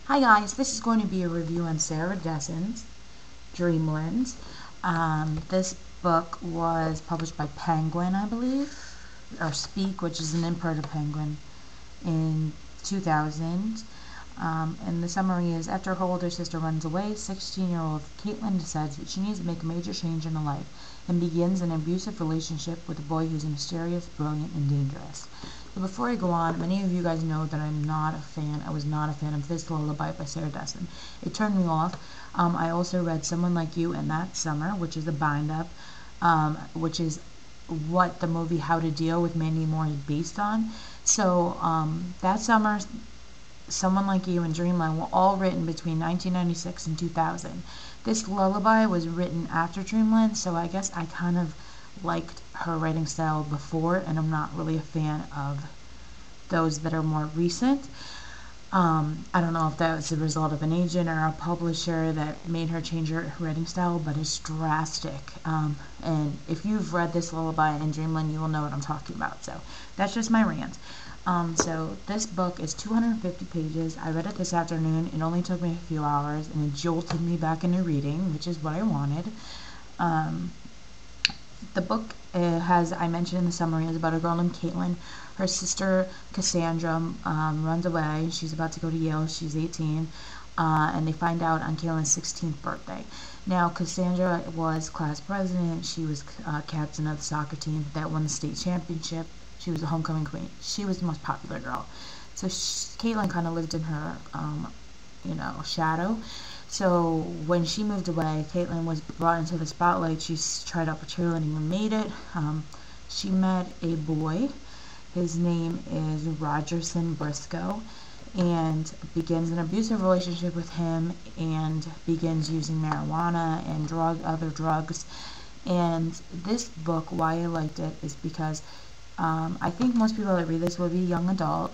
Hi guys, this is going to be a review on Sarah Dessen's Dreamland. This book was published by Penguin, I believe, or Speak, which is an imprint of Penguin, in 2000. And the summary is, after her older sister runs away, 16-year-old Caitlin decides that she needs to make a major change in her life and begins an abusive relationship with a boy who's mysterious, brilliant, and dangerous. So before I go on, many of you guys know that I was not a fan of this lullaby by Sarah Dessen. It turned me off. I also read Someone Like You and That Summer, which is a bind-up, which is what the movie How to Deal with Mandy Moore is based on. So that summer, Someone Like You and Dreamland were all written between 1996 and 2000. This lullaby was written after Dreamland, so I guess I kind of liked her writing style before, and I'm not really a fan of those that are more recent. I don't know if that was the result of an agent or a publisher that made her change her writing style, but it's drastic. And if you've read this lullaby in Dreamland, you will know what I'm talking about. So that's just my rant. So this book is 250 pages. I read it this afternoon. It only took me a few hours, and it jolted me back into reading, which is what I wanted. The book has, I mentioned in the summary, is about a girl named Caitlin. Her sister Cassandra runs away. She's about to go to Yale. She's 18, and they find out on Caitlin's 16th birthday. Now, Cassandra was class president. She was captain of the soccer team that won the state championship. She was a homecoming queen. She was the most popular girl. So Caitlin kind of lived in her, shadow. So when she moved away, Caitlin was brought into the spotlight. She tried out for cheerleading and made it. She met a boy. His name is Rogerson Briscoe, and begins an abusive relationship with him and begins using marijuana and other drugs. And this book, why I liked it, is because I think most people that read this will be young adult,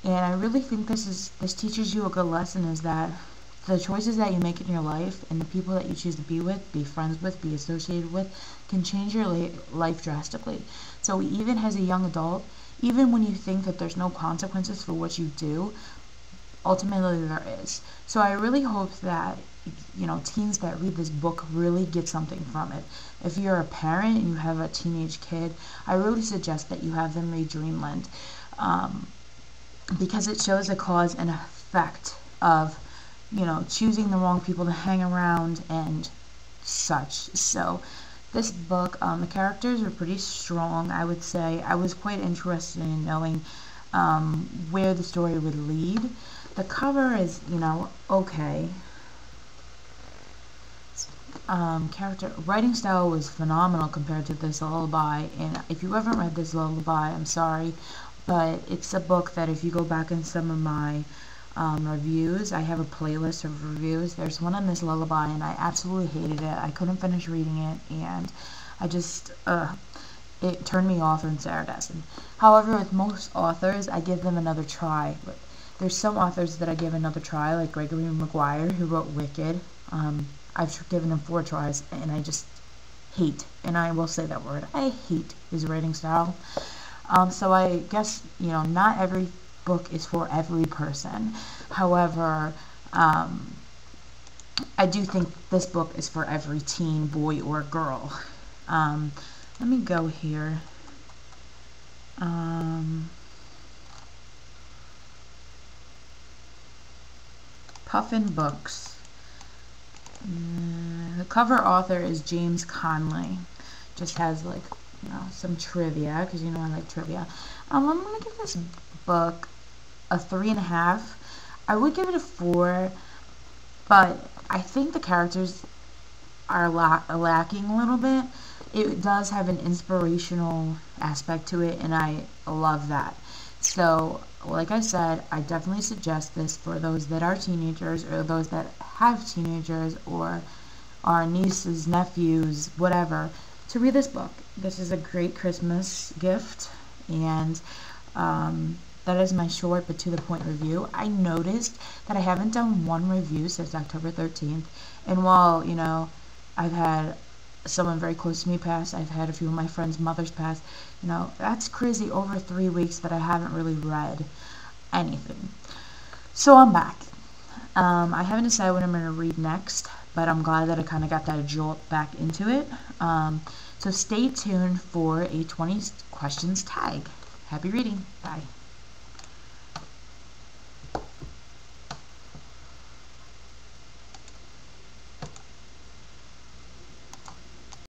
and I really think this teaches you a good lesson, is that the choices that you make in your life and the people that you choose to be with, be friends with, be associated with, can change your life drastically. So even as a young adult, even when you think that there's no consequences for what you do, ultimately there is. So I really hope that teens that read this book really get something from it. If you're a parent and you have a teenage kid, I really suggest that you have them read Dreamland, because it shows a cause and effect of choosing the wrong people to hang around and such. So this book, the characters are pretty strong, I would say. I was quite interested in knowing where the story would lead. The cover is, okay. Character writing style was phenomenal compared to this lullaby, and if you haven't read this lullaby, I'm sorry, but it's a book that if you go back in some of my reviews, I have a playlist of reviews. There's one on this lullaby, and I absolutely hated it. I couldn't finish reading it, and I just, it turned me off from Sarah Dessen. However, with most authors, I give them another try. There's some authors that I give another try, like Gregory Maguire, who wrote Wicked. I've given him 4 tries, and I just hate, and I will say that word, I hate his writing style. So I guess, not every book is for every person. However, I do think this book is for every teen, boy or girl. Let me go here. Puffin Books. The cover author is James Conley. Just has some trivia, because I like trivia. I'm gonna give this book a 3.5. I would give it a 4, but I think the characters are lacking a little bit. It does have an inspirational aspect to it, and I love that. So, like I said, I definitely suggest this for those that are teenagers, or those that have teenagers, or are nieces, nephews, whatever, to read this book. This is a great Christmas gift, and that is my short but to the point review. I noticed that I haven't done one review since October 13th, and while, I've had someone very close to me pass, I've had a few of my friends' mothers pass, that's crazy, over 3 weeks that I haven't really read anything. So I'm back. I haven't decided what I'm going to read next, but I'm glad that I kind of got that jolt back into it. So stay tuned for a 20 questions tag. Happy reading. Bye.